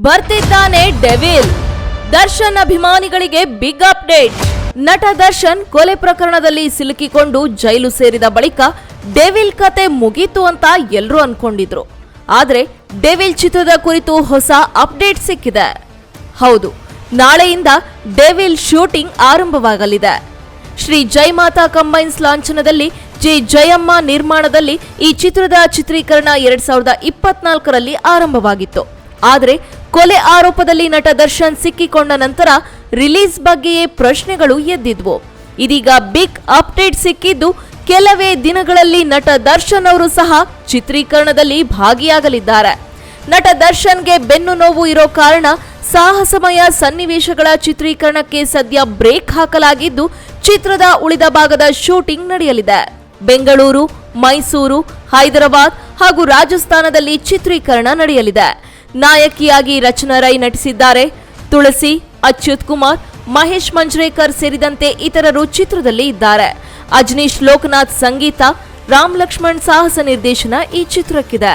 ಬರ್ತಿದ್ದಾನೆ devil. Darshan ಅಭಿಮಾನಿಗಳಿಗೆ big update. ನಟ ದರ್ಶನ್ ಕೊಲೆ ಪ್ರಕರಣದಲ್ಲಿ ಸಿಲುಕಿಕೊಂಡು ಜೈಲು ಸೇರಿದ ಬಳಿಕ ಡೆವಿಲ್ ಕತೆ ಮುಗೀತು ಅಂತ ಎಲ್ಲರೂ ಅನ್ಕೊಂಡಿದ್ರು. ಆದ್ರೆ ಡೆವಿಲ್ ಚಿತ್ರದ ಕುರಿತು ಹೊಸ ಅಪ್ಡೇಟ್ ಸಿಕ್ಕಿದೆ. ಹೌದು, ನಾಳೆಯಿಂದ ಡೆವಿಲ್ ಶೂಟಿಂಗ್ ಆರಂಭವಾಗಲಿದೆ. ಶ್ರೀ ಜಯಮಾತಾ ಕಂಬೈನ್ಸ್ ಲಾಂಛನದಲ್ಲಿ ಜೆ ಜಯಮ್ಮ ನಿರ್ಮಾಣದಲ್ಲಿ ಈ ಚಿತ್ರದ ಚಿತ್ರೀಕರಣ 2024ರಲ್ಲಿ ಆರಂಭವಾಗಿತ್ತು. ಆದರೆ ಕೊಲೆ ಆರೋಪದಲ್ಲಿ ನಟ ದರ್ಶನ್ ಸಿಕ್ಕಿಕೊಂಡ ನಂತರ ರಿಲೀಸ್ ಬಗ್ಗೆಯೇ ಪ್ರಶ್ನೆಗಳು ಎದ್ದಿದ್ವು. ಇದೀಗ ಬಿಗ್ ಅಪ್ಡೇಟ್ ಸಿಕ್ಕಿದ್ದು, ಕೆಲವೇ ದಿನಗಳಲ್ಲಿ ನಟ ದರ್ಶನ್ ಅವರು ಸಹ ಚಿತ್ರೀಕರಣದಲ್ಲಿ ಭಾಗಿಯಾಗಲಿದ್ದಾರೆ. ನಟ ದರ್ಶನ್ಗೆ ಬೆನ್ನು ನೋವು ಇರೋ ಕಾರಣ ಸಾಹಸಮಯ ಸನ್ನಿವೇಶಗಳ ಚಿತ್ರೀಕರಣಕ್ಕೆ ಸದ್ಯ ಬ್ರೇಕ್ ಹಾಕಲಾಗಿದ್ದು, ಚಿತ್ರದ ಉಳಿದ ಭಾಗದ ಶೂಟಿಂಗ್ ನಡೆಯಲಿದೆ. ಬೆಂಗಳೂರು, ಮೈಸೂರು, ಹೈದರಾಬಾದ್ ಹಾಗೂ ರಾಜಸ್ಥಾನದಲ್ಲಿ ಚಿತ್ರೀಕರಣ ನಡೆಯಲಿದೆ. ನಾಯಕಿಯಾಗಿ ರಚನಾ ರೈ ನಟಿಸಿದ್ದಾರೆ. ತುಳಸಿ, ಅಚ್ಯುತ್ ಕುಮಾರ್, ಮಹೇಶ್ ಮಂಜ್ರೇಕರ್ ಸೇರಿದಂತೆ ಇತರರು ಚಿತ್ರದಲ್ಲಿ ಇದ್ದಾರೆ. ಅಜನೀಶ್ ಲೋಕನಾಥ್ ಸಂಗೀತ, ರಾಮ್ ಲಕ್ಷ್ಮಣ್ ಸಾಹಸ ನಿರ್ದೇಶನ ಈ ಚಿತ್ರಕ್ಕಿದೆ.